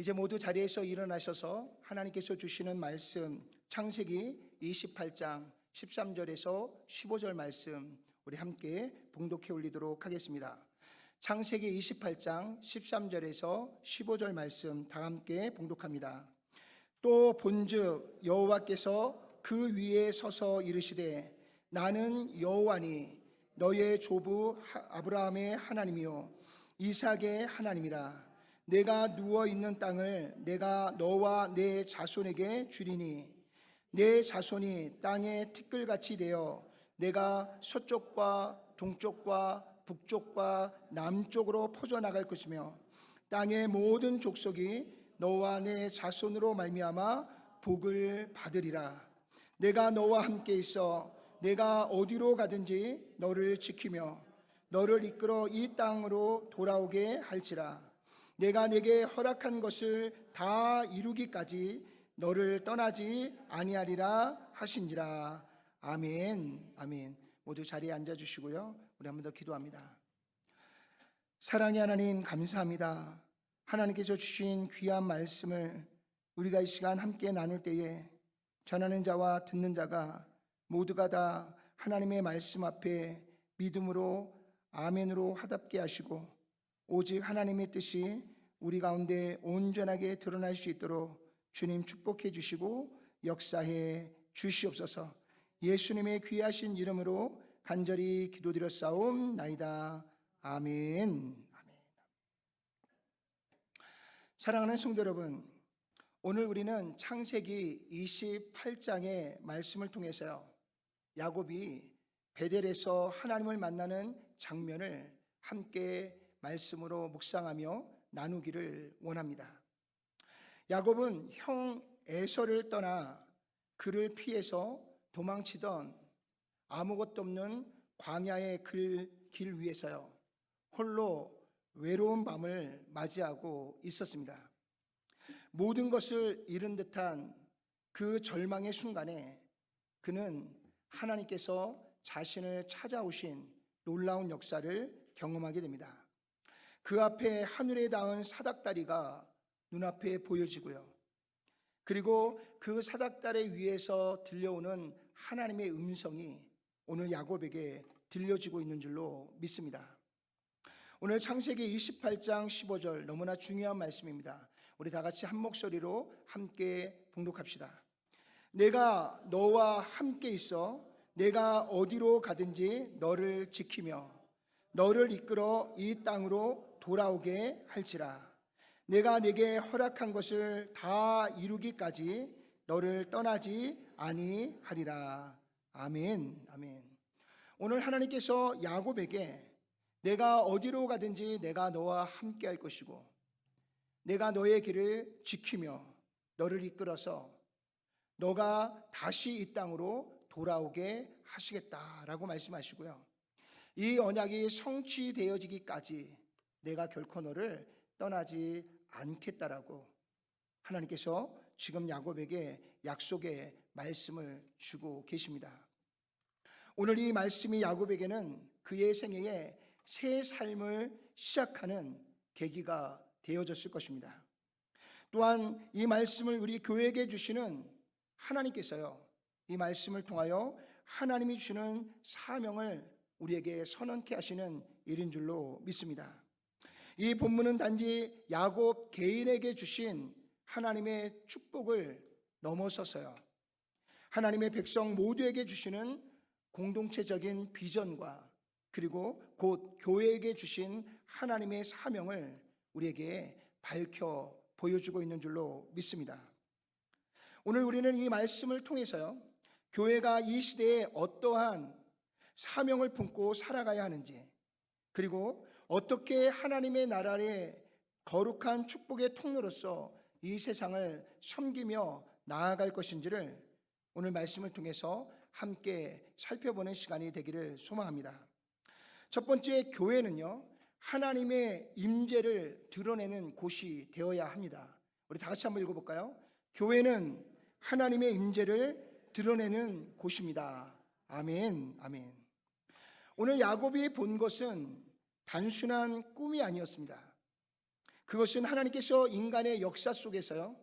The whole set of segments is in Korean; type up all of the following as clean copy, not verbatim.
이제 모두 자리에서 일어나셔서 하나님께서 주시는 말씀 창세기 28장 13절에서 15절 말씀 우리 함께 봉독해 올리도록 하겠습니다. 창세기 28장 13절에서 15절 말씀 다 함께 봉독합니다. 또 본즉 여호와께서 그 위에 서서 이르시되 나는 여호와니 너의 조부 아브라함의 하나님이요 이삭의 하나님이라. 내가 누워 있는 땅을 내가 너와 내 자손에게 주리니 내 자손이 땅의 티끌같이 되어 내가 서쪽과 동쪽과 북쪽과 남쪽으로 퍼져나갈 것이며 땅의 모든 족속이 너와 내 자손으로 말미암아 복을 받으리라. 내가 너와 함께 있어 내가 어디로 가든지 너를 지키며 너를 이끌어 이 땅으로 돌아오게 할지라. 내가 내게 허락한 것을 다 이루기까지 너를 떠나지 아니하리라 하신지라. 아멘. 아멘. 모두 자리에 앉아 주시고요. 우리 한 번 더 기도합니다. 사랑의 하나님 감사합니다. 하나님께서 주신 귀한 말씀을 우리가 이 시간 함께 나눌 때에 전하는 자와 듣는 자가 모두가 다 하나님의 말씀 앞에 믿음으로 아멘으로 화답게 하시고 오직 하나님의 뜻이 우리 가운데 온전하게 드러날 수 있도록 주님 축복해 주시고 역사해 주시옵소서. 예수님의 귀하신 이름으로 간절히 기도드렸사옵나이다. 아멘. 아멘. 사랑하는 성도 여러분, 오늘 우리는 창세기 28장의 말씀을 통해서요, 야곱이 베델에서 하나님을 만나는 장면을 함께 말씀으로 묵상하며 나누기를 원합니다. 야곱은 형 에서를 떠나 그를 피해서 도망치던 아무것도 없는 광야의 길 위에서요, 홀로 외로운 밤을 맞이하고 있었습니다. 모든 것을 잃은 듯한 그 절망의 순간에 그는 하나님께서 자신을 찾아오신 놀라운 역사를 경험하게 됩니다. 그 앞에 하늘에 닿은 사닥다리가 눈앞에 보여지고요. 그리고 그 사닥다리 위에서 들려오는 하나님의 음성이 오늘 야곱에게 들려지고 있는 줄로 믿습니다. 오늘 창세기 28장 15절 너무나 중요한 말씀입니다. 우리 다 같이 한 목소리로 함께 봉독합시다. 내가 너와 함께 있어 내가 어디로 가든지 너를 지키며 너를 이끌어 이 땅으로 돌아오게 할지라. 내가 내게 허락한 것을 다 이루기까지 너를 떠나지 아니하리라. 아멘. 아멘. 오늘 하나님께서 야곱에게 내가 어디로 가든지 내가 너와 함께 할 것이고 내가 너의 길을 지키며 너를 이끌어서 너가 다시 이 땅으로 돌아오게 하시겠다라고 말씀하시고요, 이 언약이 성취되어지기까지 내가 결코 너를 떠나지 않겠다라고 하나님께서 지금 야곱에게 약속의 말씀을 주고 계십니다. 오늘 이 말씀이 야곱에게는 그의 생애에 새 삶을 시작하는 계기가 되어졌을 것입니다. 또한 이 말씀을 우리 교회에게 주시는 하나님께서요, 이 말씀을 통하여 하나님이 주는 사명을 우리에게 선언케 하시는 일인 줄로 믿습니다. 이 본문은 단지 야곱 개인에게 주신 하나님의 축복을 넘어서서요, 하나님의 백성 모두에게 주시는 공동체적인 비전과 그리고 곧 교회에게 주신 하나님의 사명을 우리에게 밝혀 보여주고 있는 줄로 믿습니다. 오늘 우리는 이 말씀을 통해서요, 교회가 이 시대에 어떠한 사명을 품고 살아가야 하는지, 그리고 어떻게 하나님의 나라의 거룩한 축복의 통로로서 이 세상을 섬기며 나아갈 것인지를 오늘 말씀을 통해서 함께 살펴보는 시간이 되기를 소망합니다. 첫 번째, 교회는요, 하나님의 임재를 드러내는 곳이 되어야 합니다. 우리 다 같이 한번 읽어볼까요? 교회는 하나님의 임재를 드러내는 곳입니다. 아멘. 아멘. 오늘 야곱이 본 것은 단순한 꿈이 아니었습니다. 그것은 하나님께서 인간의 역사 속에서요,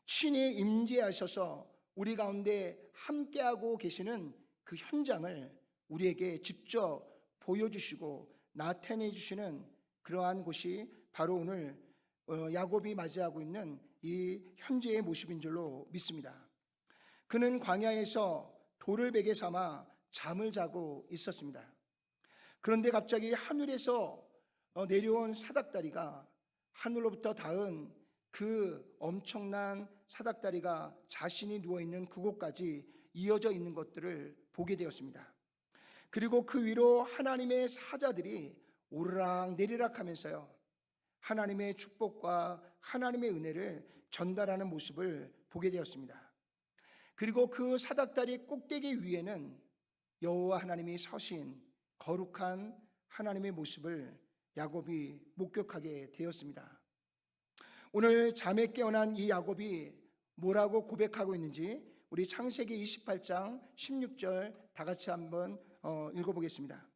친히 임재하셔서 우리 가운데 함께하고 계시는 그 현장을 우리에게 직접 보여주시고 나타내 주시는 그러한 곳이 바로 오늘 야곱이 맞이하고 있는 이 현재의 모습인 줄로 믿습니다. 그는 광야에서 돌을 베개 삼아 잠을 자고 있었습니다. 그런데 갑자기 하늘에서 내려온 사닥다리가, 하늘로부터 닿은 그 엄청난 사닥다리가 자신이 누워있는 그곳까지 이어져 있는 것들을 보게 되었습니다. 그리고 그 위로 하나님의 사자들이 오르락 내리락 하면서요, 하나님의 축복과 하나님의 은혜를 전달하는 모습을 보게 되었습니다. 그리고 그 사닥다리 꼭대기 위에는 여호와 하나님이 서신 거룩한 하나님의 모습을 야곱이 목격하게 되었습니다. 오늘 잠에 깨어난 이 야곱이 뭐라고 고백하고 있는지 우리 창세기 28장 16절 다 같이 한번 읽어보겠습니다.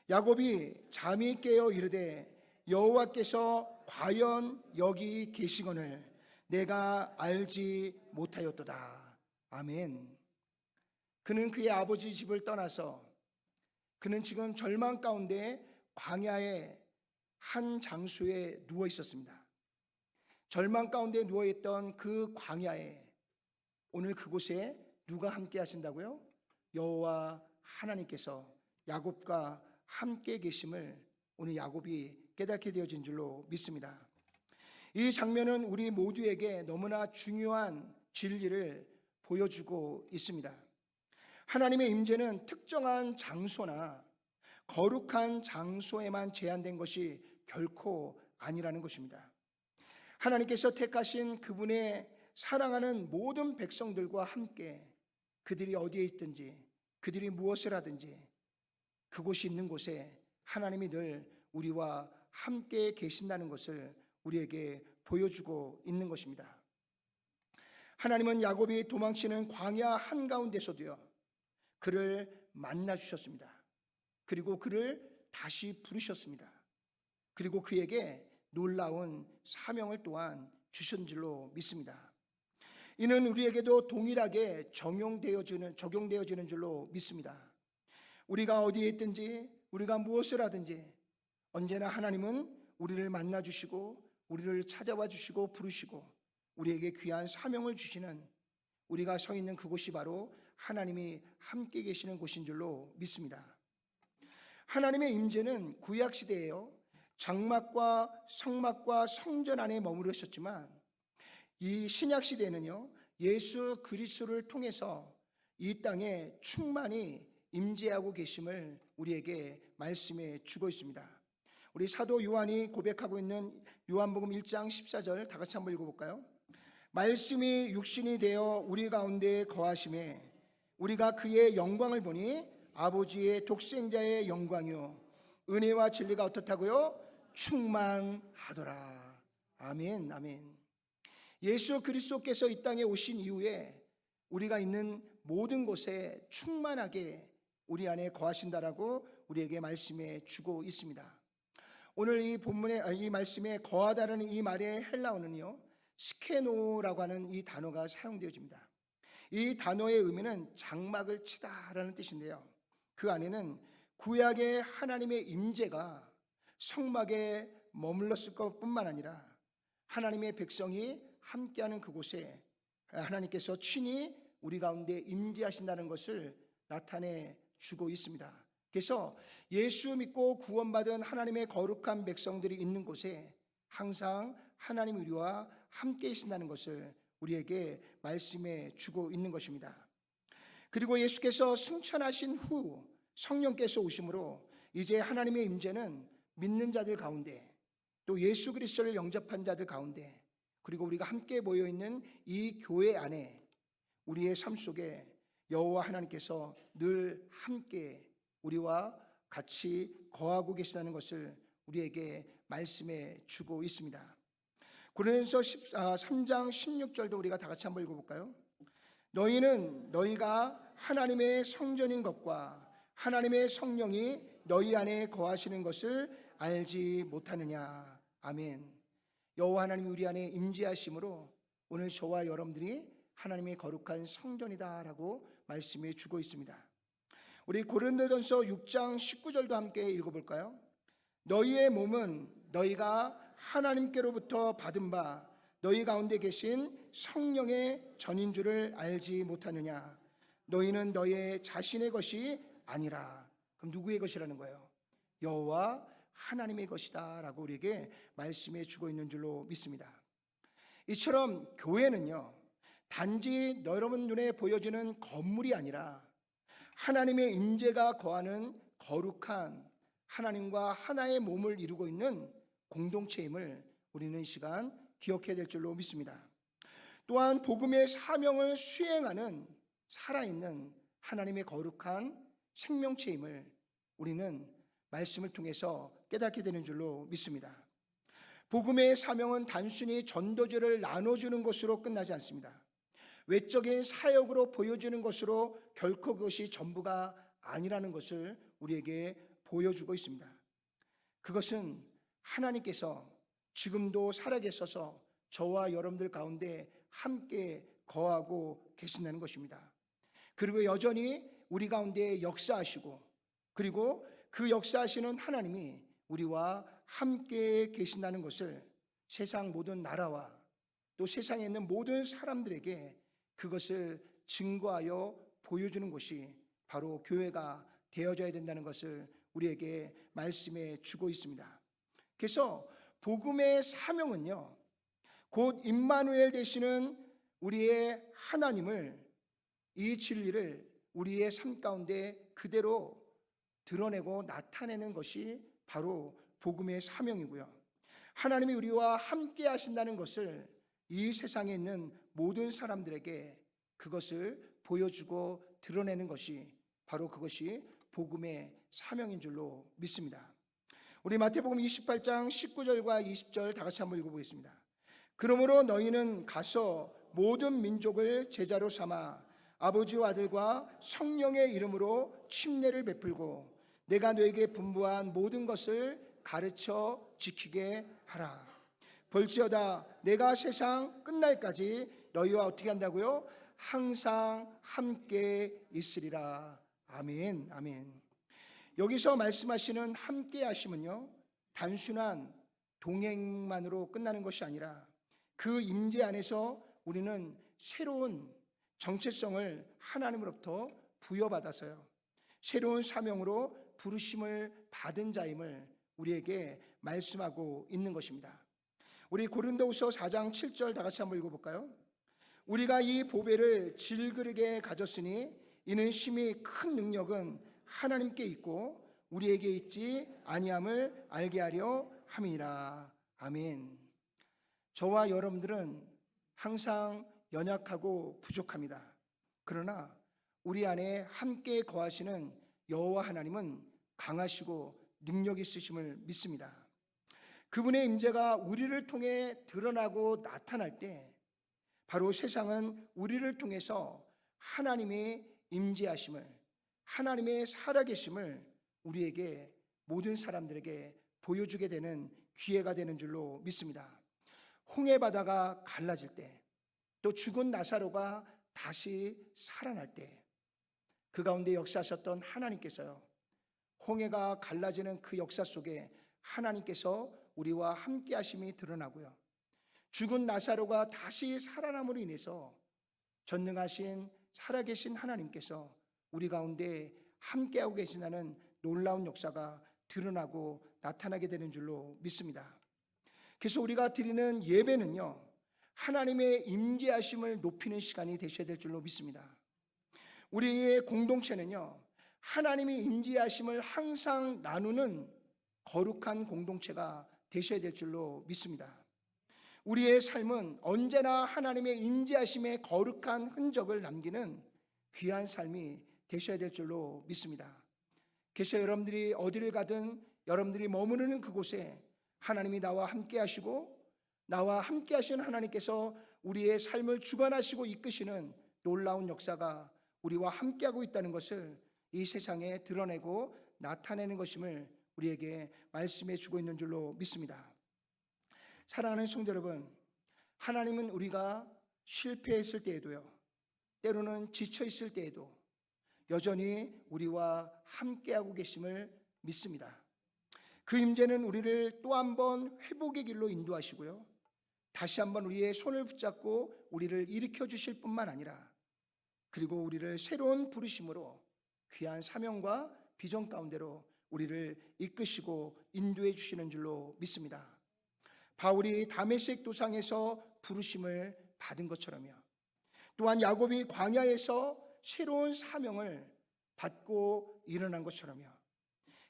야곱이 잠이 깨어 이르되 여호와께서 과연 여기 계시거늘 내가 알지 못하였도다. 아멘. 그는 그의 아버지 집을 떠나서 그는 지금 절망 가운데 광야의 한 장소에 누워 있었습니다. 절망 가운데 누워있던 그 광야에 오늘 그곳에 누가 함께 하신다고요? 여호와 하나님께서 야곱과 함께 계심을 오늘 야곱이 깨닫게 되어진 줄로 믿습니다. 이 장면은 우리 모두에게 너무나 중요한 진리를 보여주고 있습니다. 하나님의 임재는 특정한 장소나 거룩한 장소에만 제한된 것이 결코 아니라는 것입니다. 하나님께서 택하신 그분의 사랑하는 모든 백성들과 함께 그들이 어디에 있든지 그들이 무엇을 하든지 그곳이 있는 곳에 하나님이 늘 우리와 함께 계신다는 것을 우리에게 보여주고 있는 것입니다. 하나님은 야곱이 도망치는 광야 한가운데서도요, 그를 만나 주셨습니다. 그리고 그를 다시 부르셨습니다. 그리고 그에게 놀라운 사명을 또한 주신 줄로 믿습니다. 이는 우리에게도 동일하게 적용되어지는 줄로 믿습니다. 우리가 어디에 있든지 우리가 무엇을 하든지 언제나 하나님은 우리를 만나 주시고 우리를 찾아와 주시고 부르시고 우리에게 귀한 사명을 주시는, 우리가 서 있는 그곳이 바로 하나님이 함께 계시는 곳인 줄로 믿습니다. 하나님의 임재는 구약시대에요, 장막과 성막과 성전 안에 머무르 있었지만 이 신약시대에는요, 예수 그리스도를 통해서 이 땅에 충만히 임재하고 계심을 우리에게 말씀해 주고 있습니다. 우리 사도 요한이 고백하고 있는 요한복음 1장 14절 다 같이 한번 읽어볼까요? 말씀이 육신이 되어 우리 가운데 거하심에 우리가 그의 영광을 보니 아버지의 독생자의 영광이요 은혜와 진리가 어떻다고요? 충만하더라. 아멘, 아멘. 예수 그리스도께서 이 땅에 오신 이후에 우리가 있는 모든 곳에 충만하게 우리 안에 거하신다라고 우리에게 말씀해 주고 있습니다. 오늘 이 본문의 이 말씀에 거하다라는 이 말의 헬라어는요, 스케노라고 하는 이 단어가 사용되어집니다. 이 단어의 의미는 장막을 치다라는 뜻인데요, 그 안에는 구약의 하나님의 임재가 성막에 머물렀을 것뿐만 아니라 하나님의 백성이 함께하는 그곳에 하나님께서 친히 우리 가운데 임재하신다는 것을 나타내 주고 있습니다. 그래서 예수 믿고 구원받은 하나님의 거룩한 백성들이 있는 곳에 항상 하나님 우리와 함께 계신다는 것을 우리에게 말씀해 주고 있는 것입니다. 그리고 예수께서 승천하신 후 성령께서 오심으로 이제 하나님의 임재는 믿는 자들 가운데, 또 예수 그리스도를 영접한 자들 가운데, 그리고 우리가 함께 모여 있는 이 교회 안에 우리의 삶 속에 여호와 하나님께서 늘 함께 우리와 같이 거하고 계시다는 것을 우리에게 말씀해 주고 있습니다. 고린도서 3장 16절도 우리가 다 같이 한번 읽어볼까요? 너희는 너희가 하나님의 성전인 것과 하나님의 성령이 너희 안에 거하시는 것을 알지 못하느냐. 아멘. 여호와 하나님이 우리 안에 임재하심으로 오늘 저와 여러분들이 하나님의 거룩한 성전이다라고 말씀해 주고 있습니다. 우리 고린도전서 6장 19절도 함께 읽어볼까요? 너희의 몸은 너희가 하나님께로부터 받은 바 너희 가운데 계신 성령의 전인 줄을 알지 못하느냐. 너희는 너희 자신의 것이 아니라. 그럼 누구의 것이라는 거예요? 여호와 하나님의 것이다 라고 우리에게 말씀해 주고 있는 줄로 믿습니다. 이처럼 교회는요, 단지 여러분 눈에 보여지는 건물이 아니라 하나님의 임재가 거하는 거룩한 하나님과 하나의 몸을 이루고 있는 공동체임을 우리는 이 시간 기억해야 될 줄로 믿습니다. 또한 복음의 사명을 수행하는 살아있는 하나님의 거룩한 생명체임을 우리는 말씀을 통해서 깨닫게 되는 줄로 믿습니다. 복음의 사명은 단순히 전도지를 나눠주는 것으로 끝나지 않습니다. 외적인 사역으로 보여주는 것으로 결코 그것이 전부가 아니라는 것을 우리에게 보여주고 있습니다. 그것은 하나님께서 지금도 살아계셔서 저와 여러분들 가운데 함께 거하고 계신다는 것입니다. 그리고 여전히 우리 가운데 역사하시고, 그리고 그 역사하시는 하나님이 우리와 함께 계신다는 것을 세상 모든 나라와 또 세상에 있는 모든 사람들에게 그것을 증거하여 보여주는 것이 바로 교회가 되어져야 된다는 것을 우리에게 말씀해 주고 있습니다. 그래서 복음의 사명은요, 곧 임마누엘 되시는 우리의 하나님을, 이 진리를 우리의 삶 가운데 그대로 드러내고 나타내는 것이 바로 복음의 사명이고요. 하나님이 우리와 함께 하신다는 것을 이 세상에 있는 모든 사람들에게 그것을 보여주고 드러내는 것이 바로 그것이 복음의 사명인 줄로 믿습니다. 우리 마태복음 28장 19절과 20절 다 같이 한번 읽어보겠습니다. 그러므로 너희는 가서 모든 민족을 제자로 삼아 아버지와 아들과 성령의 이름으로 침례를 베풀고 내가 너에게 분부한 모든 것을 가르쳐 지키게 하라. 볼지어다 내가 세상 끝날까지 너희와 어떻게 한다고요? 항상 함께 있으리라. 아멘, 아멘. 여기서 말씀하시는 함께 하심은요, 단순한 동행만으로 끝나는 것이 아니라 그 임재 안에서 우리는 새로운 정체성을 하나님으로부터 부여받아서요, 새로운 사명으로 부르심을 받은 자임을 우리에게 말씀하고 있는 것입니다. 우리 고린도후서 4장 7절 다 같이 한번 읽어볼까요? 우리가 이 보배를 질그릇에 가졌으니 이는 심히 큰 능력은 하나님께 있고 우리에게 있지 아니함을 알게 하려 함이니라. 아멘. 저와 여러분들은 항상 연약하고 부족합니다. 그러나 우리 안에 함께 거하시는 여호와 하나님은 강하시고 능력 있으심을 믿습니다. 그분의 임재가 우리를 통해 드러나고 나타날 때 바로 세상은 우리를 통해서 하나님의 임재하심을, 하나님의 살아계심을 우리에게, 모든 사람들에게 보여주게 되는 기회가 되는 줄로 믿습니다. 홍해 바다가 갈라질 때, 또 죽은 나사로가 다시 살아날 때, 그 가운데 역사하셨던 하나님께서요, 홍해가 갈라지는 그 역사 속에 하나님께서 우리와 함께 하심이 드러나고요, 죽은 나사로가 다시 살아남으로 인해서 전능하신 살아계신 하나님께서 우리 가운데 함께하고 계신다는 놀라운 역사가 드러나고 나타나게 되는 줄로 믿습니다. 그래서 우리가 드리는 예배는요, 하나님의 임재하심을 높이는 시간이 되셔야 될 줄로 믿습니다. 우리의 공동체는요, 하나님의 임재하심을 항상 나누는 거룩한 공동체가 되셔야 될 줄로 믿습니다. 우리의 삶은 언제나 하나님의 임재하심의 거룩한 흔적을 남기는 귀한 삶이 되셔야 될 줄로 믿습니다. 그래서 여러분들이 어디를 가든 여러분들이 머무르는 그곳에 하나님이 나와 함께 하시고, 나와 함께 하시는 하나님께서 우리의 삶을 주관하시고 이끄시는 놀라운 역사가 우리와 함께하고 있다는 것을 이 세상에 드러내고 나타내는 것임을 우리에게 말씀해 주고 있는 줄로 믿습니다. 사랑하는 성도 여러분, 하나님은 우리가 실패했을 때에도요, 때로는 지쳐 있을 때에도 여전히 우리와 함께하고 계심을 믿습니다. 그 임재는 우리를 또 한 번 회복의 길로 인도하시고요, 다시 한번 우리의 손을 붙잡고 우리를 일으켜 주실 뿐만 아니라, 그리고 우리를 새로운 부르심으로 귀한 사명과 비전 가운데로 우리를 이끄시고 인도해 주시는 줄로 믿습니다. 바울이 다메섹 도상에서 부르심을 받은 것처럼요, 또한 야곱이 광야에서 새로운 사명을 받고 일어난 것처럼요,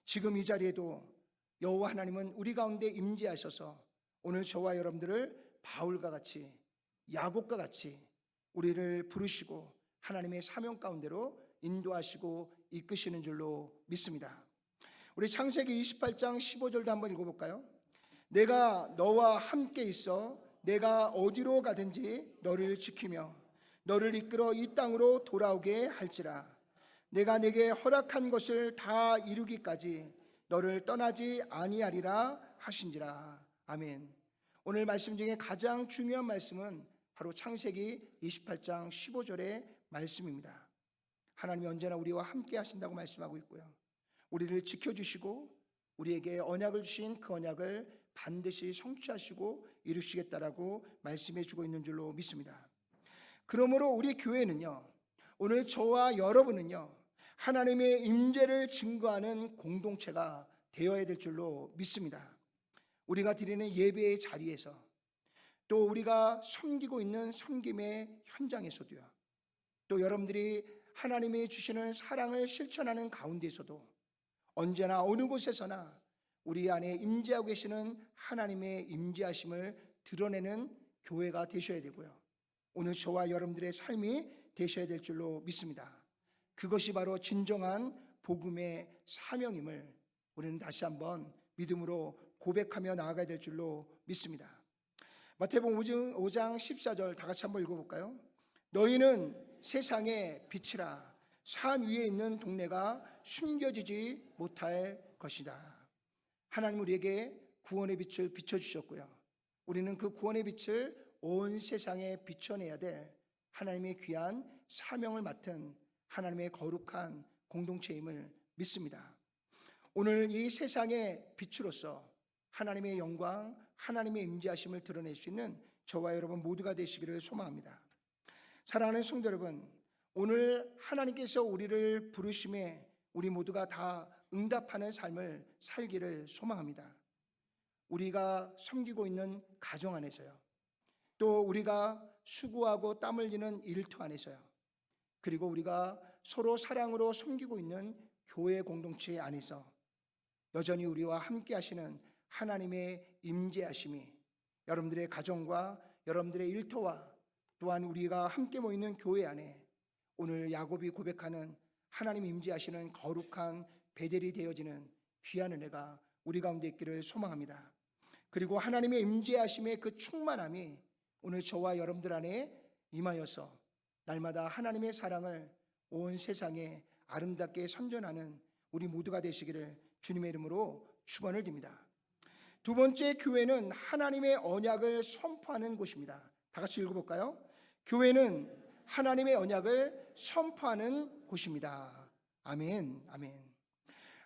지금 이 자리에도 여호와 하나님은 우리 가운데 임재하셔서 오늘 저와 여러분들을 바울과 같이, 야곱과 같이 우리를 부르시고 하나님의 사명 가운데로 인도하시고 이끄시는 줄로 믿습니다. 우리 창세기 28장 15절도 한번 읽어볼까요? 내가 너와 함께 있어 내가 어디로 가든지 너를 지키며 너를 이끌어 이 땅으로 돌아오게 할지라. 내가 내게 허락한 것을 다 이루기까지 너를 떠나지 아니하리라 하신지라. 아멘. 오늘 말씀 중에 가장 중요한 말씀은 바로 창세기 28장 15절의 말씀입니다. 하나님이 언제나 우리와 함께 하신다고 말씀하고 있고요, 우리를 지켜주시고 우리에게 언약을 주신 그 언약을 반드시 성취하시고 이루시겠다라고 말씀해 주고 있는 줄로 믿습니다. 그러므로 우리 교회는요, 오늘 저와 여러분은요, 하나님의 임재를 증거하는 공동체가 되어야 될 줄로 믿습니다. 우리가 드리는 예배의 자리에서, 또 우리가 섬기고 있는 섬김의 현장에서도요, 또 여러분들이 하나님이 주시는 사랑을 실천하는 가운데서도 언제나 어느 곳에서나 우리 안에 임재하고 계시는 하나님의 임재하심을 드러내는 교회가 되셔야 되고요, 오늘 저와 여러분들의 삶이 되셔야 될 줄로 믿습니다. 그것이 바로 진정한 복음의 사명임을 우리는 다시 한번 믿음으로 고백하며 나아가야 될 줄로 믿습니다. 마태복음 5장 14절 다 같이 한번 읽어볼까요? 너희는 세상의 빛이라. 산 위에 있는 동네가 숨겨지지 못할 것이다. 하나님 우리에게 구원의 빛을 비춰주셨고요, 우리는 그 구원의 빛을 온 세상에 비춰내야 될 하나님의 귀한 사명을 맡은 하나님의 거룩한 공동체임을 믿습니다. 오늘 이 세상의 빛으로서 하나님의 영광, 하나님의 임재하심을 드러낼 수 있는 저와 여러분 모두가 되시기를 소망합니다. 사랑하는 성도 여러분, 오늘 하나님께서 우리를 부르심에 우리 모두가 다 응답하는 삶을 살기를 소망합니다. 우리가 섬기고 있는 가정 안에서요, 또 우리가 수고하고 땀 흘리는 일터 안에서요, 그리고 우리가 서로 사랑으로 섬기고 있는 교회 공동체 안에서 여전히 우리와 함께 하시는 하나님의 임재하심이 여러분들의 가정과 여러분들의 일터와 또한 우리가 함께 모이는 교회 안에 오늘 야곱이 고백하는 하나님 임재하시는 거룩한 베델이 되어지는 귀한 은혜가 우리 가운데 있기를 소망합니다. 그리고 하나님의 임재하심의 그 충만함이 오늘 저와 여러분들 안에 임하여서 날마다 하나님의 사랑을 온 세상에 아름답게 선전하는 우리 모두가 되시기를 주님의 이름으로 축원을 드립니다. 두 번째, 교회는 하나님의 언약을 선포하는 곳입니다. 다 같이 읽어볼까요? 교회는 하나님의 언약을 선포하는 곳입니다. 아멘, 아멘.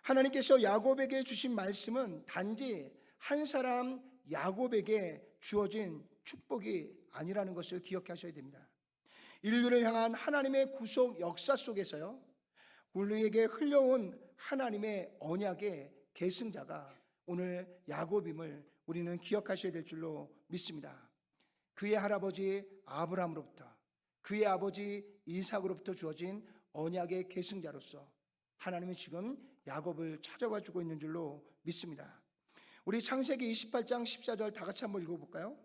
하나님께서 야곱에게 주신 말씀은 단지 한 사람 야곱에게 주어진 축복이 아니라는 것을 기억하셔야 됩니다. 인류를 향한 하나님의 구속 역사 속에서요, 우리에게 흘려온 하나님의 언약의 계승자가 오늘 야곱임을 우리는 기억하셔야 될 줄로 믿습니다. 그의 할아버지 아브라함으로부터, 그의 아버지 이삭으로부터 주어진 언약의 계승자로서 하나님이 지금 야곱을 찾아와 주고 있는 줄로 믿습니다. 우리 창세기 28장 14절 다 같이 한번 읽어볼까요?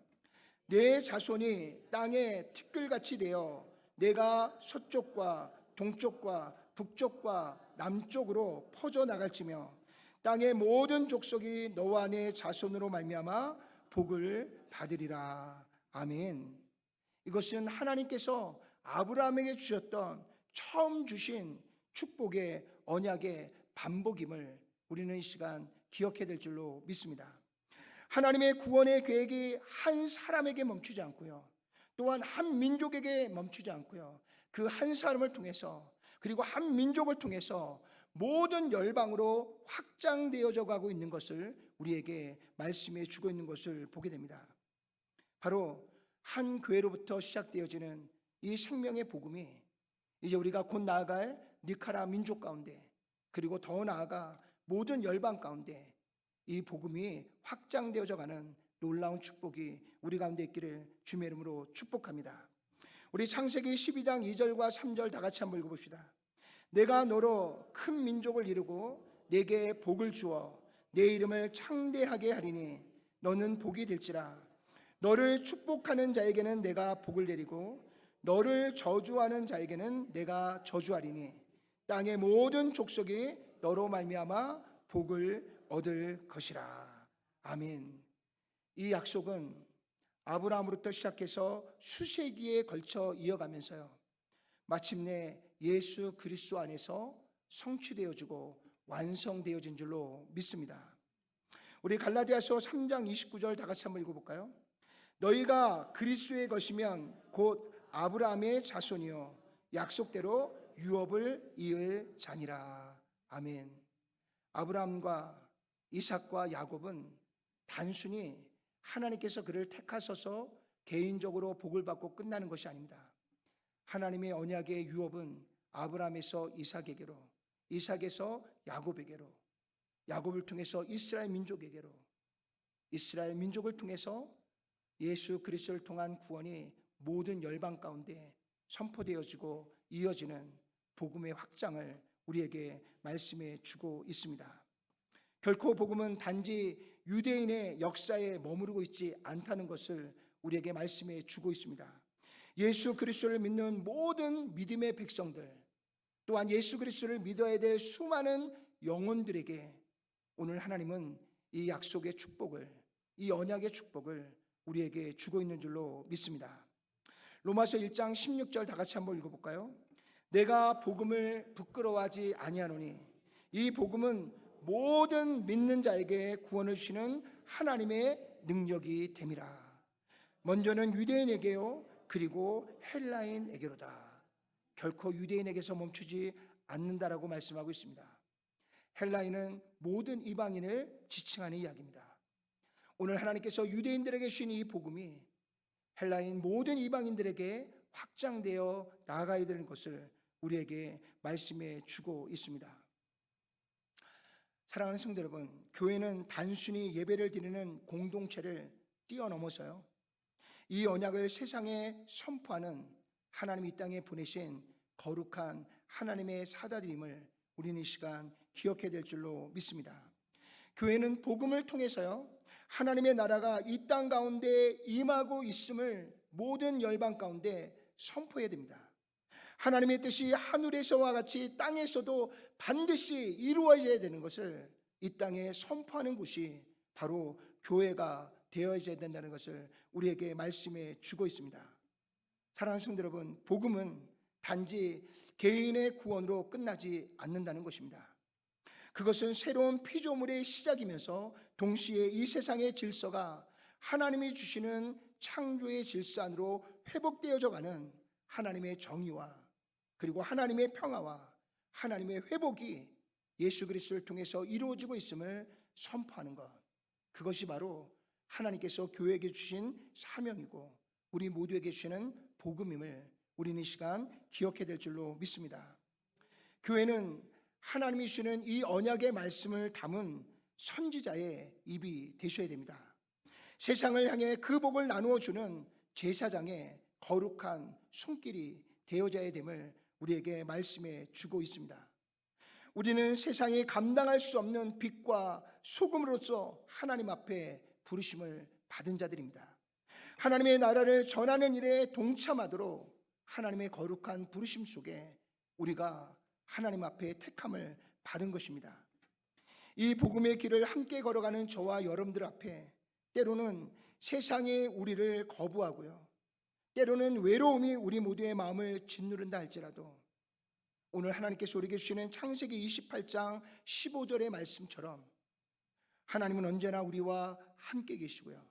내 자손이 땅에 티끌같이 되어 내가 서쪽과 동쪽과 북쪽과 남쪽으로 퍼져나갈지며 땅의 모든 족속이 너와 내 자손으로 말미암아 복을 받으리라. 아멘. 이것은 하나님께서 아브라함에게 주셨던 처음 주신 축복의 언약의 반복임을 우리는 이 시간 기억해야 될 줄로 믿습니다. 하나님의 구원의 계획이 한 사람에게 멈추지 않고요, 또한 한 민족에게 멈추지 않고요, 그 한 사람을 통해서, 그리고 한 민족을 통해서 모든 열방으로 확장되어져 가고 있는 것을 우리에게 말씀해 주고 있는 것을 보게 됩니다. 바로 한 교회로부터 시작되어지는 이 생명의 복음이 이제 우리가 곧 나아갈 니카라 민족 가운데, 그리고 더 나아가 모든 열방 가운데 이 복음이 확장되어져 가는 놀라운 축복이 우리 가운데 있기를 주님의 이름으로 축복합니다. 우리 창세기 12장 2절과 3절 다 같이 한번 읽어봅시다. 내가 너로 큰 민족을 이루고 내게 복을 주어 내 이름을 창대하게 하리니 너는 복이 될지라. 너를 축복하는 자에게는 내가 복을 내리고 너를 저주하는 자에게는 내가 저주하리니 땅의 모든 족속이 너로 말미암아 복을 얻을 것이라. 아멘. 이 약속은 아브라함으로부터 시작해서 수세기에 걸쳐 이어가면서요, 마침내 예수 그리스도 안에서 성취되어지고 완성되어진 줄로 믿습니다. 우리 갈라디아서 3장 29절 다 같이 한번 읽어볼까요? 너희가 그리스도의 것이면 곧 아브라함의 자손이요 약속대로 유업을 이을 자니라. 아멘. 아브라함과 이삭과 야곱은 단순히 하나님께서 그를 택하셔서 개인적으로 복을 받고 끝나는 것이 아닙니다. 하나님의 언약의 유업은 아브라함에서 이삭에게로, 이삭에서 야곱에게로, 야곱을 통해서 이스라엘 민족에게로, 이스라엘 민족을 통해서 예수 그리스도를 통한 구원이 모든 열방 가운데 선포되어지고 이어지는 복음의 확장을 우리에게 말씀해 주고 있습니다. 결코 복음은 단지 유대인의 역사에 머무르고 있지 않다는 것을 우리에게 말씀해 주고 있습니다. 예수 그리스도를 믿는 모든 믿음의 백성들, 또한 예수 그리스도를 믿어야 될 수많은 영혼들에게 오늘 하나님은 이 약속의 축복을, 이 언약의 축복을 우리에게 주고 있는 줄로 믿습니다. 로마서 1장 16절 다 같이 한번 읽어볼까요? 내가 복음을 부끄러워하지 아니하노니 이 복음은 모든 믿는 자에게 구원을 주시는 하나님의 능력이 됨이라. 먼저는 유대인에게요 그리고 헬라인에게로다. 결코 유대인에게서 멈추지 않는다라고 말씀하고 있습니다. 헬라인은 모든 이방인을 지칭하는 이야기입니다. 오늘 하나님께서 유대인들에게 주신 이 복음이 헬라인 모든 이방인들에게 확장되어 나아가야 되는 것을 우리에게 말씀해 주고 있습니다. 사랑하는 성도 여러분, 교회는 단순히 예배를 드리는 공동체를 뛰어넘어서요, 이 언약을 세상에 선포하는 하나님이 이 땅에 보내신 거룩한 하나님의 사다들임을 우리는 이 시간 기억해야 될 줄로 믿습니다. 교회는 복음을 통해서요, 하나님의 나라가 이 땅 가운데 임하고 있음을 모든 열방 가운데 선포해야 됩니다. 하나님의 뜻이 하늘에서와 같이 땅에서도 반드시 이루어져야 되는 것을 이 땅에 선포하는 곳이 바로 교회가 되어져야 된다는 것을 우리에게 말씀해 주고 있습니다. 사랑하는 성도 여러분, 복음은 단지 개인의 구원으로 끝나지 않는다는 것입니다. 그것은 새로운 피조물의 시작이면서 동시에 이 세상의 질서가 하나님이 주시는 창조의 질서 안으로 회복되어져 가는 하나님의 정의와 그리고 하나님의 평화와 하나님의 회복이 예수 그리스도를 통해서 이루어지고 있음을 선포하는 것, 그것이 바로 하나님께서 교회에게 주신 사명이고 우리 모두에게 주시는 복음임을 우리는 이 시간 기억해야 될 줄로 믿습니다. 교회는 하나님이 주시는 이 언약의 말씀을 담은 선지자의 입이 되셔야 됩니다. 세상을 향해 그 복을 나누어 주는 제사장의 거룩한 손길이 되어져야 됨을 우리에게 말씀해 주고 있습니다. 우리는 세상이 감당할 수 없는 빛과 소금으로서 하나님 앞에 부르심을 받은 자들입니다. 하나님의 나라를 전하는 일에 동참하도록 하나님의 거룩한 부르심 속에 우리가 하나님 앞에 택함을 받은 것입니다. 이 복음의 길을 함께 걸어가는 저와 여러분들 앞에 때로는 세상이 우리를 거부하고요, 때로는 외로움이 우리 모두의 마음을 짓누른다 할지라도 오늘 하나님께서 우리에게 주시는 창세기 28장 15절의 말씀처럼 하나님은 언제나 우리와 함께 계시고요.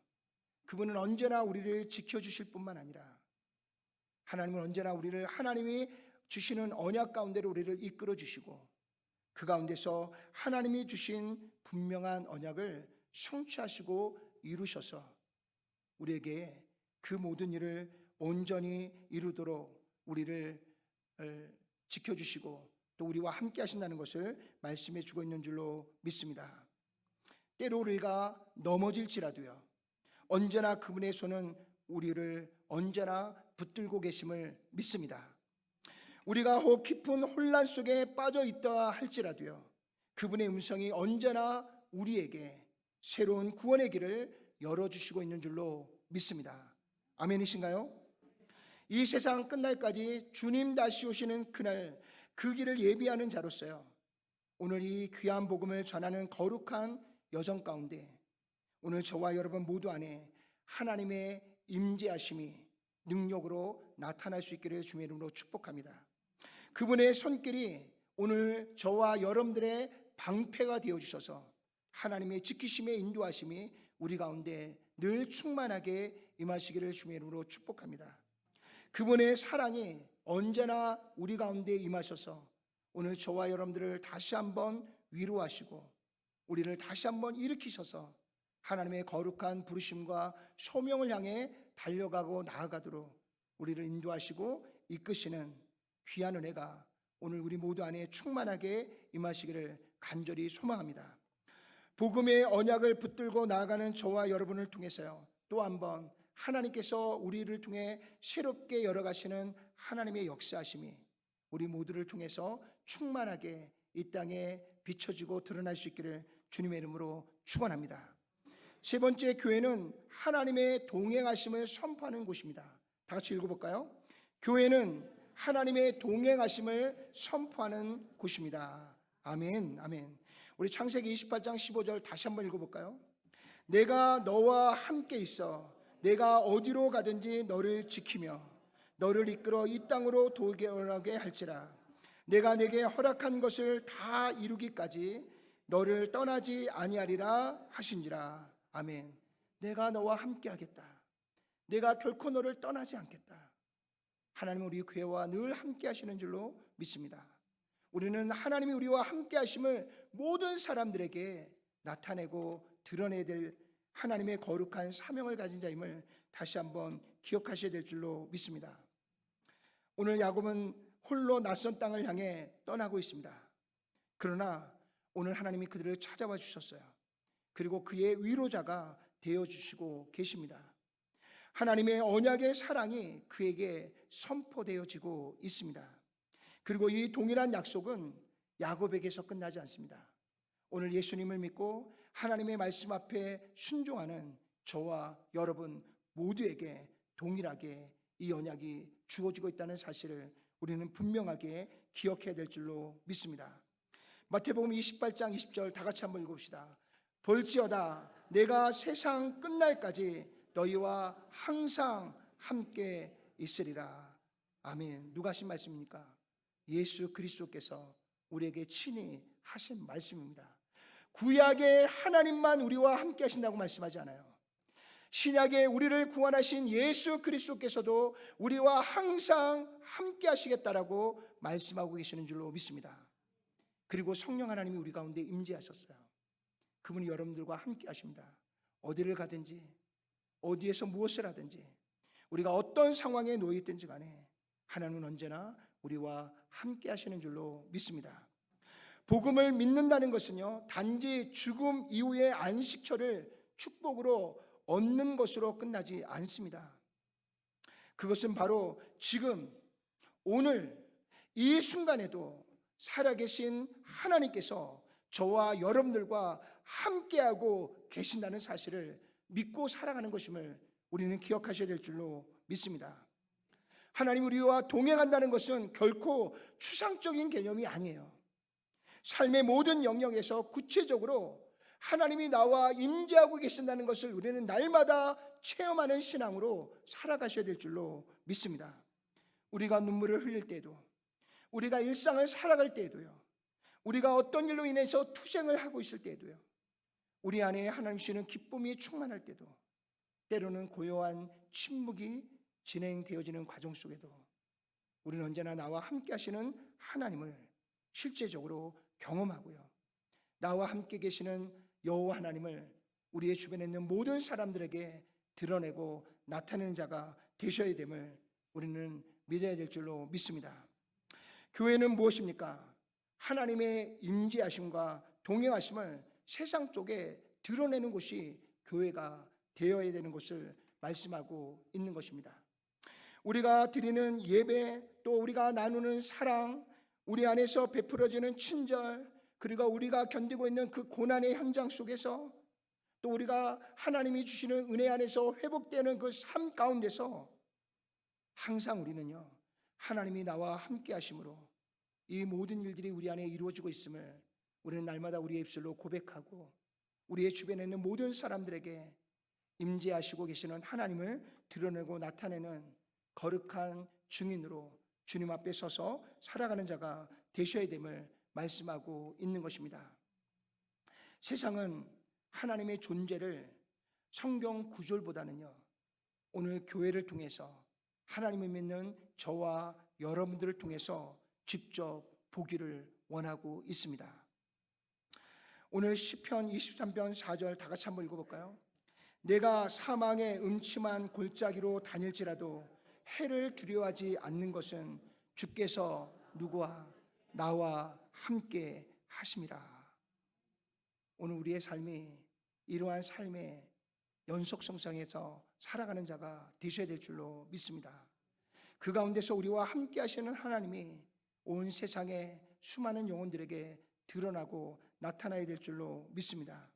그분은 언제나 우리를 지켜주실 뿐만 아니라 하나님은 언제나 우리를 하나님이 주시는 언약 가운데로 우리를 이끌어 주시고 그 가운데서 하나님이 주신 분명한 언약을 성취하시고 이루셔서 우리에게 그 모든 일을 온전히 이루도록 우리를 지켜주시고 또 우리와 함께 하신다는 것을 말씀해 주고 있는 줄로 믿습니다. 때로 우리가 넘어질지라도요, 언제나 그분의 손은 우리를 언제나 붙들고 계심을 믿습니다. 우리가 혹 깊은 혼란 속에 빠져 있다 할지라도요, 그분의 음성이 언제나 우리에게 새로운 구원의 길을 열어주시고 있는 줄로 믿습니다. 아멘이신가요? 이 세상 끝날까지 주님 다시 오시는 그날 그 길을 예비하는 자로서요, 오늘 이 귀한 복음을 전하는 거룩한 여정 가운데 오늘 저와 여러분 모두 안에 하나님의 임재하심이 능력으로 나타날 수 있기를 주님의 이름으로 축복합니다. 그분의 손길이 오늘 저와 여러분들의 방패가 되어주셔서 하나님의 지키심의 인도하심이 우리 가운데 늘 충만하게 임하시기를 주님의 이름으로 축복합니다. 그분의 사랑이 언제나 우리 가운데 임하셔서 오늘 저와 여러분들을 다시 한번 위로하시고 우리를 다시 한번 일으키셔서 하나님의 거룩한 부르심과 소명을 향해 달려가고 나아가도록 우리를 인도하시고 이끄시는 귀한 은혜가 오늘 우리 모두 안에 충만하게 임하시기를 간절히 소망합니다. 복음의 언약을 붙들고 나아가는 저와 여러분을 통해서요, 또 한번 하나님께서 우리를 통해 새롭게 열어가시는 하나님의 역사하심이 우리 모두를 통해서 충만하게 이 땅에 비춰지고 드러날 수 있기를 주님의 이름으로 축원합니다. 세 번째, 교회는 하나님의 동행하심을 선포하는 곳입니다. 다 같이 읽어볼까요? 교회는 하나님의 동행하심을 선포하는 곳입니다. 아멘, 아멘. 우리 창세기 28장 15절 다시 한번 읽어볼까요? 내가 너와 함께 있어 내가 어디로 가든지 너를 지키며 너를 이끌어 이 땅으로 도달하게 할지라. 내가 내게 허락한 것을 다 이루기까지 너를 떠나지 아니하리라 하신지라. 아멘. 내가 너와 함께 하겠다. 내가 결코 너를 떠나지 않겠다. 하나님은 우리 교회와 늘 함께 하시는 줄로 믿습니다. 우리는 하나님이 우리와 함께 하심을 모든 사람들에게 나타내고 드러내야 될 하나님의 거룩한 사명을 가진 자임을 다시 한번 기억하셔야 될 줄로 믿습니다. 오늘 야곱은 홀로 낯선 땅을 향해 떠나고 있습니다. 그러나 오늘 하나님이 그들을 찾아와 주셨어요. 그리고 그의 위로자가 되어주시고 계십니다. 하나님의 언약의 사랑이 그에게 선포되어지고 있습니다. 그리고 이 동일한 약속은 야곱에게서 끝나지 않습니다. 오늘 예수님을 믿고 하나님의 말씀 앞에 순종하는 저와 여러분 모두에게 동일하게 이 언약이 주어지고 있다는 사실을 우리는 분명하게 기억해야 될 줄로 믿습니다. 마태복음 28장 20절 다 같이 한번 읽읍시다. 볼지어다 내가 세상 끝날까지 너희와 항상 함께 있으리라. 아멘. 누가 하신 말씀입니까? 예수 그리스도께서 우리에게 친히 하신 말씀입니다. 구약의 하나님만 우리와 함께 하신다고 말씀하지 않아요. 신약에 우리를 구원하신 예수 그리스도께서도 우리와 항상 함께 하시겠다라고 말씀하고 계시는 줄로 믿습니다. 그리고 성령 하나님이 우리 가운데 임재하셨어요. 그분이 여러분들과 함께 하십니다. 어디를 가든지 어디에서 무엇을 하든지 우리가 어떤 상황에 놓여 있든지 간에 하나님은 언제나 우리와 함께 하시는 줄로 믿습니다. 복음을 믿는다는 것은요, 단지 죽음 이후의 안식처를 축복으로 얻는 것으로 끝나지 않습니다. 그것은 바로 지금 오늘 이 순간에도 살아계신 하나님께서 저와 여러분들과 함께하고 계신다는 사실을 믿고 살아가는 것임을 우리는 기억하셔야 될 줄로 믿습니다. 하나님 우리와 동행한다는 것은 결코 추상적인 개념이 아니에요. 삶의 모든 영역에서 구체적으로 하나님이 나와 임재하고 계신다는 것을 우리는 날마다 체험하는 신앙으로 살아가셔야 될 줄로 믿습니다. 우리가 눈물을 흘릴 때도, 우리가 일상을 살아갈 때에도요, 우리가 어떤 일로 인해서 투쟁을 하고 있을 때에도요, 우리 안에 하나님 주시는 기쁨이 충만할 때도, 때로는 고요한 침묵이 진행되어지는 과정 속에도 우리는 언제나 나와 함께 하시는 하나님을 실제적으로 경험하고요, 나와 함께 계시는 여호와 하나님을 우리의 주변에 있는 모든 사람들에게 드러내고 나타내는 자가 되셔야 됨을 우리는 믿어야 될 줄로 믿습니다. 교회는 무엇입니까? 하나님의 임재하심과 동행하심을 세상 쪽에 드러내는 곳이 교회가 되어야 되는 것을 말씀하고 있는 것입니다. 우리가 드리는 예배, 또 우리가 나누는 사랑, 우리 안에서 베풀어지는 친절, 그리고 우리가 견디고 있는 그 고난의 현장 속에서, 또 우리가 하나님이 주시는 은혜 안에서 회복되는 그 삶 가운데서 항상 우리는요, 하나님이 나와 함께 하심으로 이 모든 일들이 우리 안에 이루어지고 있음을 우리는 날마다 우리의 입술로 고백하고, 우리의 주변에 있는 모든 사람들에게 임재하시고 계시는 하나님을 드러내고 나타내는 거룩한 증인으로 주님 앞에 서서 살아가는 자가 되셔야 됨을 말씀하고 있는 것입니다. 세상은 하나님의 존재를 성경 구절보다는요, 오늘 교회를 통해서, 하나님을 믿는 저와 여러분들을 통해서 직접 보기를 원하고 있습니다. 오늘 시편 23편 4절 다 같이 한번 읽어볼까요? 내가 사망의 음침한 골짜기로 다닐지라도 해를 두려워하지 않는 것은 주께서 누구와 나와 함께 하심이라. 오늘 우리의 삶이 이러한 삶의 연속성상에서 살아가는 자가 되셔야 될 줄로 믿습니다. 그 가운데서 우리와 함께 하시는 하나님이 온 세상의 수많은 영혼들에게 드러나고 나타나야 될 줄로 믿습니다.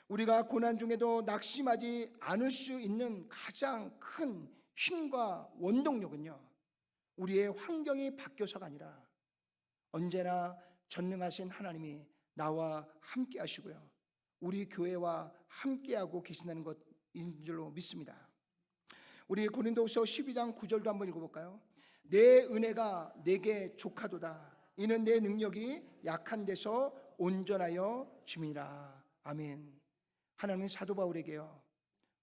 우리가 고난 중에도 낙심하지 않을 수 있는 가장 큰 힘과 원동력은요, 우리의 환경이 바뀌어서가 아니라 언제나 전능하신 하나님이 나와 함께 하시고요, 우리 교회와 함께하고 계신다는 것인 줄로 믿습니다. 우리 고린도후서 12장 9절도 한번 읽어볼까요? 내 은혜가 내게 족하도다. 이는 내 능력이 약한 데서 온전하여 짐이라. 아멘. 하나님은 사도 바울에게요,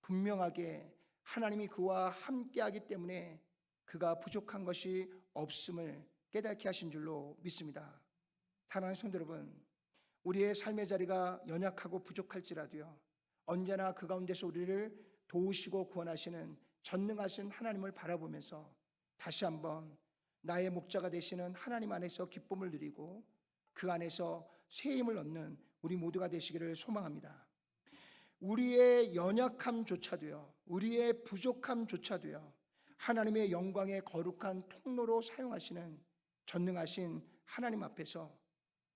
분명하게 하나님이 그와 함께하기 때문에 그가 부족한 것이 없음을 깨닫게 하신 줄로 믿습니다. 사랑하는 성도 여러분, 우리의 삶의 자리가 연약하고 부족할지라도요, 언제나 그 가운데서 우리를 도우시고 구원하시는 전능하신 하나님을 바라보면서 다시 한번 나의 목자가 되시는 하나님 안에서 기쁨을 누리고 그 안에서 새 힘을 얻는 우리 모두가 되시기를 소망합니다. 우리의 연약함조차도요, 우리의 부족함조차도요, 하나님의 영광의 거룩한 통로로 사용하시는 전능하신 하나님 앞에서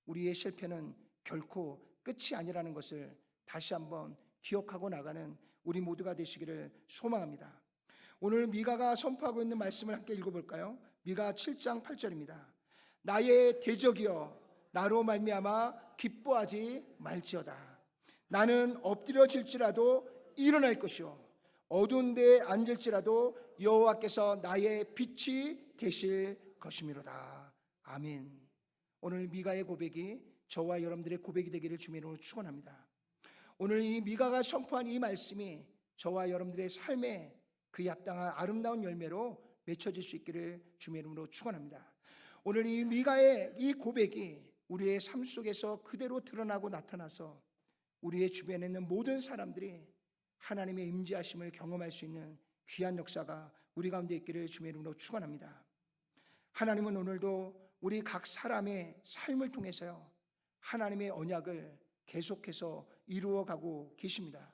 우리의 실패는 결코 끝이 아니라는 것을 다시 한번 기억하고 나가는 우리 모두가 되시기를 소망합니다. 오늘 미가가 선포하고 있는 말씀을 함께 읽어볼까요? 미가 7장 8절입니다. 나의 대적이여 나로 말미암아 기뻐하지 말지어다. 나는 엎드려질지라도 일어날 것이요 어두운 데에 앉을지라도 여호와께서 나의 빛이 되실 것이미로다. 아멘. 오늘 미가의 고백이 저와 여러분들의 고백이 되기를 주의 이름으로 축원합니다. 오늘 이 미가가 선포한 이 말씀이 저와 여러분들의 삶에 그 합당한 아름다운 열매로 맺혀질 수 있기를 주의 이름으로 축원합니다. 오늘 이 미가의 이 고백이 우리의 삶 속에서 그대로 드러나고 나타나서 우리의 주변에 있는 모든 사람들이 하나님의 임재하심을 경험할 수 있는 귀한 역사가 우리 가운데 있기를 주의 이름으로 축원합니다. 하나님은 오늘도 우리 각 사람의 삶을 통해서요, 하나님의 언약을 계속해서 이루어가고 계십니다.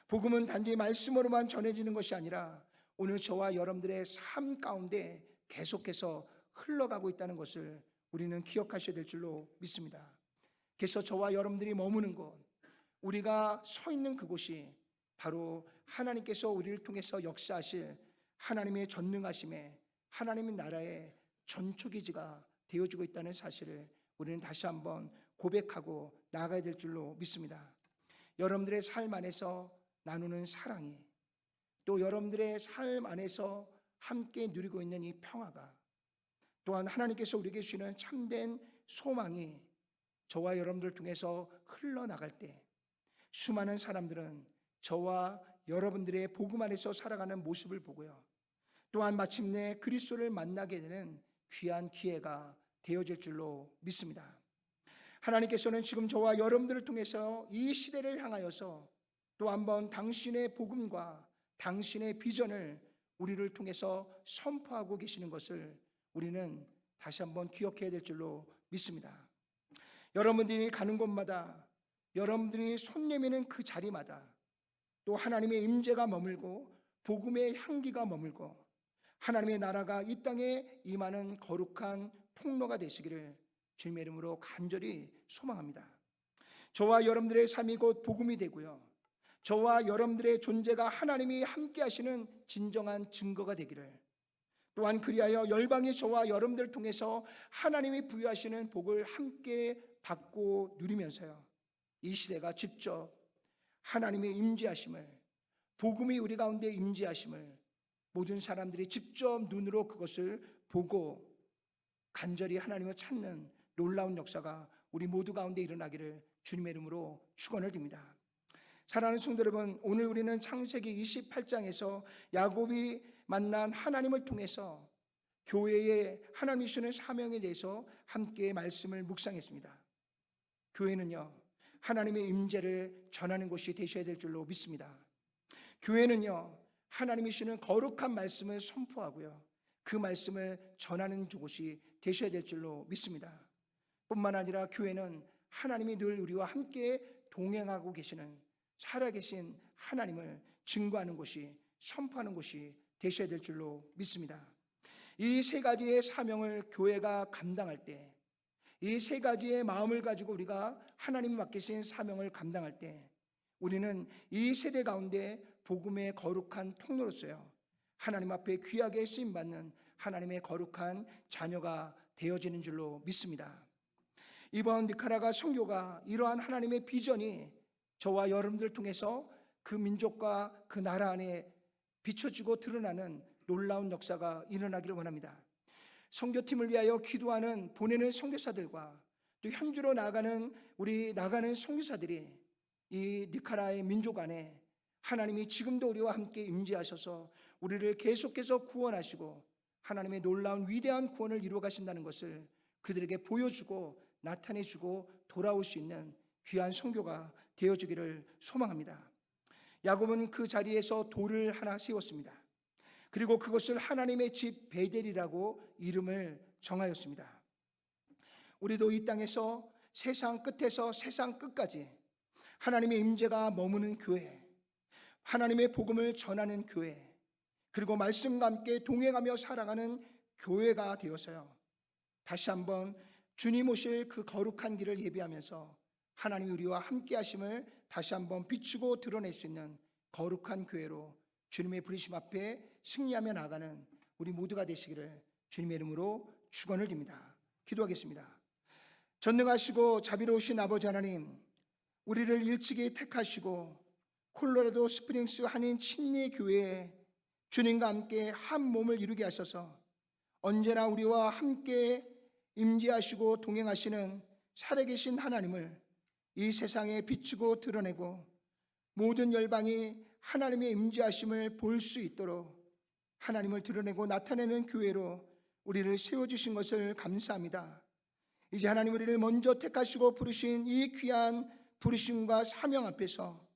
복음은 단지 말씀으로만 전해지는 것이 아니라 오늘 저와 여러분들의 삶 가운데 계속해서 흘러가고 있다는 것을 우리는 기억하셔야 될 줄로 믿습니다. 그래서 저와 여러분들이 머무는 곳, 우리가 서 있는 그곳이 바로 하나님께서 우리를 통해서 역사하실 하나님의 전능하심에 하나님의 나라의 전초기지가 되어지고 있다는 사실을 우리는 다시 한번 고백하고 나아가야 될 줄로 믿습니다. 여러분들의 삶 안에서 나누는 사랑이, 또 여러분들의 삶 안에서 함께 누리고 있는 이 평화가, 또한 하나님께서 우리에게 주시는 참된 소망이 저와 여러분들 통해서 흘러나갈 때 수많은 사람들은 저와 여러분들의 복음 안에서 살아가는 모습을 보고요, 또한 마침내 그리스도를 만나게 되는 귀한 기회가 되어질 줄로 믿습니다. 하나님께서는 지금 저와 여러분들을 통해서 이 시대를 향하여서 또 한번 당신의 복음과 당신의 비전을 우리를 통해서 선포하고 계시는 것을 우리는 다시 한번 기억해야 될 줄로 믿습니다. 여러분들이 가는 곳마다, 여러분들이 손 내미는 그 자리마다 또 하나님의 임재가 머물고 복음의 향기가 머물고 하나님의 나라가 이 땅에 임하는 거룩한 통로가 되시기를 주님의 이름으로 간절히 소망합니다. 저와 여러분들의 삶이 곧 복음이 되고요, 저와 여러분들의 존재가 하나님이 함께 하시는 진정한 증거가 되기를, 또한 그리하여 열방이 저와 여러분들을 통해서 하나님이 부여하시는 복을 함께 받고 누리면서요, 이 시대가 직접 하나님의 임재하심을, 복음이 우리 가운데 임재하심을 모든 사람들이 직접 눈으로 그것을 보고 간절히 하나님을 찾는 놀라운 역사가 우리 모두 가운데 일어나기를 주님의 이름으로 축원을 드립니다. 사랑하는 성도 여러분, 오늘 우리는 창세기 28장에서 야곱이 만난 하나님을 통해서 교회에 하나님이 주는 사명에 대해서 함께 말씀을 묵상했습니다. 교회는요, 하나님의 임재를 전하는 곳이 되셔야 될 줄로 믿습니다. 교회는요, 하나님이 주는 거룩한 말씀을 선포하고요, 그 말씀을 전하는 곳이 되셔야 될 줄로 믿습니다. 뿐만 아니라 교회는 하나님이 늘 우리와 함께 동행하고 계시는 살아계신 하나님을 증거하는 곳이, 선포하는 곳이 되셔야 될 줄로 믿습니다. 이 세 가지의 사명을 교회가 감당할 때, 이 세 가지의 마음을 가지고 우리가 하나님이 맡기신 사명을 감당할 때 우리는 이 세대 가운데 복음의 거룩한 통로로서요, 하나님 앞에 귀하게 쓰임받는 하나님의 거룩한 자녀가 되어지는 줄로 믿습니다. 이번 니카라과 선교가 이러한 하나님의 비전이 저와 여러분들 통해서 그 민족과 그 나라 안에 비춰지고 드러나는 놀라운 역사가 일어나기를 원합니다. 선교팀을 위하여 기도하는, 보내는 선교사들과 또 현주로 나가는 선교사들이 이 니카라의 민족 안에 하나님이 지금도 우리와 함께 임재하셔서 우리를 계속해서 구원하시고 하나님의 놀라운 위대한 구원을 이루어 가신다는 것을 그들에게 보여주고 나타내주고 돌아올 수 있는 귀한 선교가 되어주기를 소망합니다. 야곱은 그 자리에서 돌을 하나 세웠습니다. 그리고 그것을 하나님의 집 베델이라고 이름을 정하였습니다. 우리도 이 땅에서 세상 끝에서 세상 끝까지 하나님의 임재가 머무는 교회, 하나님의 복음을 전하는 교회, 그리고 말씀과 함께 동행하며 살아가는 교회가 되어서요, 다시 한번 주님 오실 그 거룩한 길을 예비하면서 하나님이 우리와 함께 하심을 다시 한번 비추고 드러낼 수 있는 거룩한 교회로 주님의 부르심 앞에 승리하며 나가는 우리 모두가 되시기를 주님의 이름으로 축원을 드립니다. 기도하겠습니다. 전능하시고 자비로우신 아버지 하나님, 우리를 일찍이 택하시고 콜로라도 스프링스 한인 침례교회에 주님과 함께 한 몸을 이루게 하셔서 언제나 우리와 함께 임재하시고 동행하시는 살아계신 하나님을 이 세상에 비추고 드러내고 모든 열방이 하나님의 임재하심을 볼 수 있도록 하나님을 드러내고 나타내는 교회로 우리를 세워주신 것을 감사합니다. 이제 하나님 우리를 먼저 택하시고 부르신 이 귀한 부르심과 사명 앞에서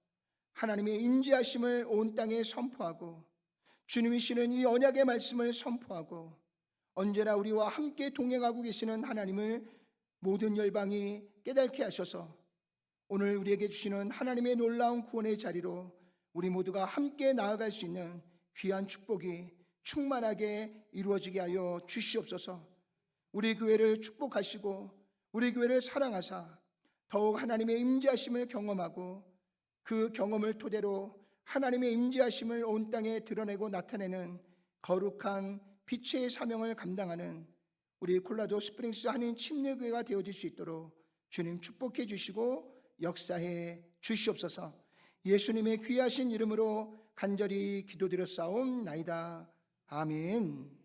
하나님의 임재하심을 온 땅에 선포하고 주님이시는 이 언약의 말씀을 선포하고 언제나 우리와 함께 동행하고 계시는 하나님을 모든 열방이 깨닫게 하셔서 오늘 우리에게 주시는 하나님의 놀라운 구원의 자리로 우리 모두가 함께 나아갈 수 있는 귀한 축복이 충만하게 이루어지게 하여 주시옵소서. 우리 교회를 축복하시고 우리 교회를 사랑하사 더욱 하나님의 임재하심을 경험하고 그 경험을 토대로 하나님의 임재하심을 온 땅에 드러내고 나타내는 거룩한 빛의 사명을 감당하는 우리 콜라도 스프링스 한인 침례교회가 되어질 수 있도록 주님 축복해 주시고 역사해 주시옵소서. 예수님의 귀하신 이름으로 간절히 기도드렸사옵나이다. 아멘.